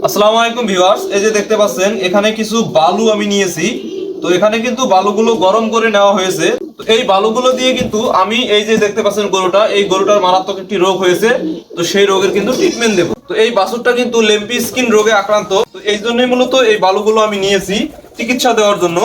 আসসালামু আলাইকুম ভিউয়ার্স, এই যে দেখতে পাচ্ছেন এখানে কিছু বালু আমি নিয়েছি। তো এখানে কিন্তু বালুগুলো গরম করে নেওয়া হয়েছে। তো এই বালুগুলো দিয়ে কিন্তু আমি এই যে দেখতে পাচ্ছেন এই গরুটার মারাত্মক একটি রোগ হয়েছে। তো সেই রোগের কিন্তু ট্রিটমেন্ট দেব। তো এই বাছুরটা কিন্তু লেম্পি স্কিন রোগে আক্রান্ত। তো এই জন্যই মূলত এই বালুগুলো আমি নিয়েছি চিকিৎসা দেওয়ার জন্য।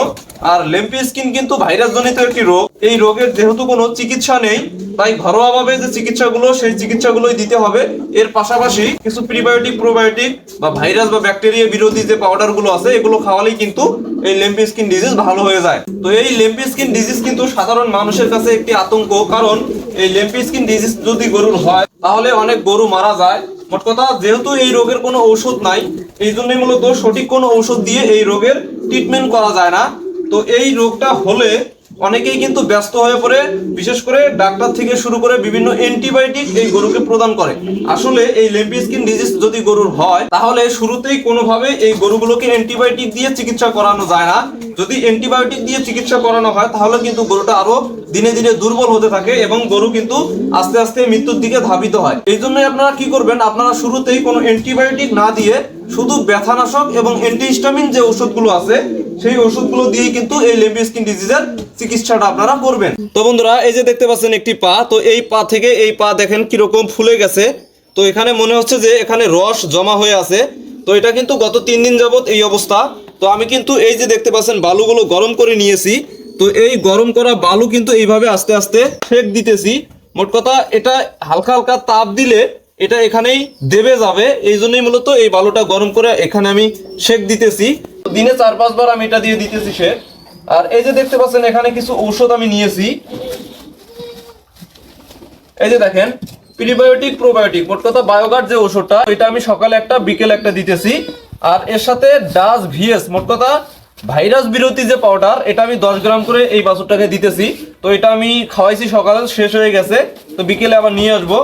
আর লেম্পি স্কিন কিন্তু ভাইরাস জনিত একটি রোগ। এই রোগের যেহেতু কোনো চিকিৎসা নেই, তাই ঘরোয়াভাবে যে চিকিৎসাগুলো সেই চিকিৎসাগুলোই দিতে হবে। এর পাশাপাশি কিছু প্রিবায়োটিক প্রোবায়োটিক বা ভাইরাস বা ব্যাকটেরিয়া বিরোধী যে পাউডারগুলো আছে এগুলো খাওয়ালেই কিন্তু এই লেম্পি স্কিন ডিজিজ ভালো হয়ে যায়। তো এই লেম্পি স্কিন ডিজিজ কিন্তু সাধারণ মানুষের কাছে একটি আতঙ্ক, কারণ এই লেম্পি স্কিন ডিজিজ যদি গরুর হয় তাহলে অনেক গরু মারা যায়। মোট কথা, যেহেতু এই রোগের কোনো ঔষধ নাই, এই জন্যই মূলত সঠিক কোনো ঔষধ দিয়ে এই রোগের ট্রিটমেন্ট করা যায় না। তো এই রোগটা হলে অনেকেই কিন্তু ব্যস্ত হয়ে পড়ে, বিশেষ করে ডাক্তার থেকে শুরু করে বিভিন্ন অ্যান্টিবায়োটিক এই গরুকে প্রদান করে। আসলে এই লেম্পি স্কিন ডিজিজ যদি গরুর হয় তাহলে শুরুতেই কোনোভাবে এই গরুগুলোকে অ্যান্টিবায়োটিক দিয়ে চিকিৎসা করানো যায় না। যদি অ্যান্টিবায়োটিক দিয়ে চিকিৎসা করানো হয় তাহলে কিন্তু গরুটা আরো দিনে দিনে দুর্বল হতে থাকে এবং গরু কিন্তু আস্তে আস্তে মৃত্যুর দিকে ধাবিত হয়। এই জন্যই আপনারা কি করবেন, আপনারা শুরুতেই কোনো অ্যান্টিবায়োটিক না দিয়ে শুধু ব্যথানাশক এবং অ্যান্টিহিস্টামিন যে ওষুধগুলো আছে সেই ওষুধগুলো দিয়ে কিন্তু এই লেম্পি স্কিন ডিজিজের চিকিৎসাটা আপনারা করবেন। তো বন্ধুরা, এই যে দেখতে পাচ্ছেন একটি পা, তো এই পা থেকে এই পা দেখেন কিরকম ফুলে গেছে। তো এখানে মনে হচ্ছে যে এখানে রস জমা হয়ে আছে। তো এটা কিন্তু গত 3 দিন যাবত এই অবস্থা। তো আমি কিন্তু এই যে দেখতে পাচ্ছেন বালুগুলো গরম করে নিয়েছি। তো এই গরম করা বালু কিন্তু এইভাবে আস্তে আস্তে সেক দিতেছি। মোট কথা, এটা হালকা হালকা তাপ দিলে এটা এখানেই দেবে যাবে। এই জন্যই মূলত এই বালুটা গরম করে এখানে আমি সেক দিতেছি। দিনে 4-5 বার আমি এটা দিয়ে দিতেছি সেক। আর এই যে দেখতে পাচ্ছেন এখানে কিছু ঔষধ আমি নিয়েছি। এই যে দেখেন, প্রিবায়োটিক প্রোবায়োটিক, মোট কথা বায়োগার্ড যে ওষুধটা, এটা আমি সকালে একটা বিকেলে একটা দিতেছি। আর এর সাথে ডাস ভিএস, মোট কথা ভাইরাস বিরোধী যে পাউডার, এটা আমি 10 গ্রাম করে এই বাছুরটাকে দিতেছি। তো এটা আমি খাওয়াইছি, সকালে শেষ হয়ে গেছে, তো বিকেলে আবার নিয়ে আসবো।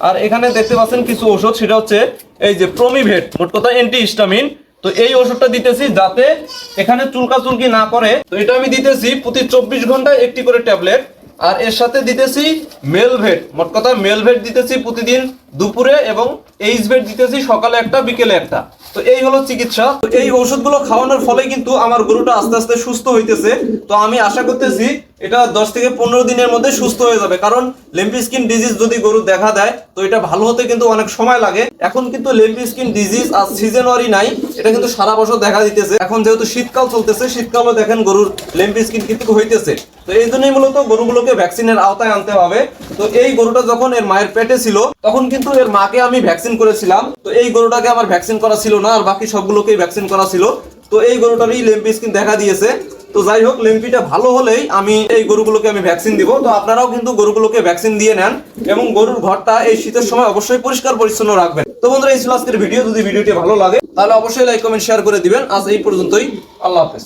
আর এখানে দেখতে পাচ্ছেন কিছু ওষুধ, সেটা হচ্ছে এই যে প্রমিভেট, মোট কথা অ্যান্টিহিস্টামিন। তো এই ওষুধটা দিতেছি যাতে এখানে চুলকাচুলকি না করে। তো এটা আমি দিতেছি প্রতি 24 ঘন্টায় একটি করে ট্যাবলেট। আর এর সাথে দিতেছি মেলভেট, মোট কথা মেলভেট দিতেছি প্রতিদিন দুপুরে, এবং এইচভেট দিতেছি সকালে একটা বিকেলে একটা। তো এই হলো চিকিৎসা। তো এই ওষুধগুলো খাওয়ানোর ফলে কিন্তু আমার গরুটা আস্তে আস্তে সুস্থ হইতেছে। তো আমি আশা করতেছি এটা 10 থেকে 15 দিনের মধ্যে সুস্থ হয়ে যাবে, কারণ লেম্পি স্কিন ডিজিজ যদি গরু দেখা দেয় তো এটা ভালো হতে কিন্তু অনেক সময় লাগে। এখন কিন্তু লেম্পি স্কিন ডিজিজ আর সিজনারি নাই, এটা কিন্তু সারা বছর দেখা দিতেছে। এখন যেহেতু শীতকাল চলতেছে, শীতকালও দেখেন গরুর লেম্পি স্কিন কিন্তু হইতেছে। তো এই জন্যই মূলত গরুগুলোকে ভ্যাকসিনের আওতায় আনতে হবে। তো এই গরুটা যখন এর মায়ের পেটে ছিল তখন কিন্তু এর মাকে আমি ভ্যাকসিন করেছিলাম। তো এই গরুটাকে আমার ভ্যাকসিন করা ছিল না, আর বাকি সবগুলোকেই ভ্যাকসিন করা ছিল। তো এই গরুটারই লেম্পি স্কিন দেখা দিয়েছে। তো যাই হোক, লেম্পিটা ভালো হলেই আমি এই গরুগুলোকে আমি ভ্যাকসিন দিব। তো আপনারাও কিন্তু গরুগুলোকে ভ্যাকসিন দিয়ে নেন, এবং গরুর ঘরটা এই শীতের সময় অবশ্যই পরিষ্কার পরিচ্ছন্ন রাখবেন। তো বন্ধুরা, এই ছিল আজকের ভিডিও। যদি ভিডিওটি ভালো লাগে তাহলে অবশ্যই লাইক কমেন্ট শেয়ার করে দিবেন। আজ এই পর্যন্তই। আল্লাহ হাফেজ।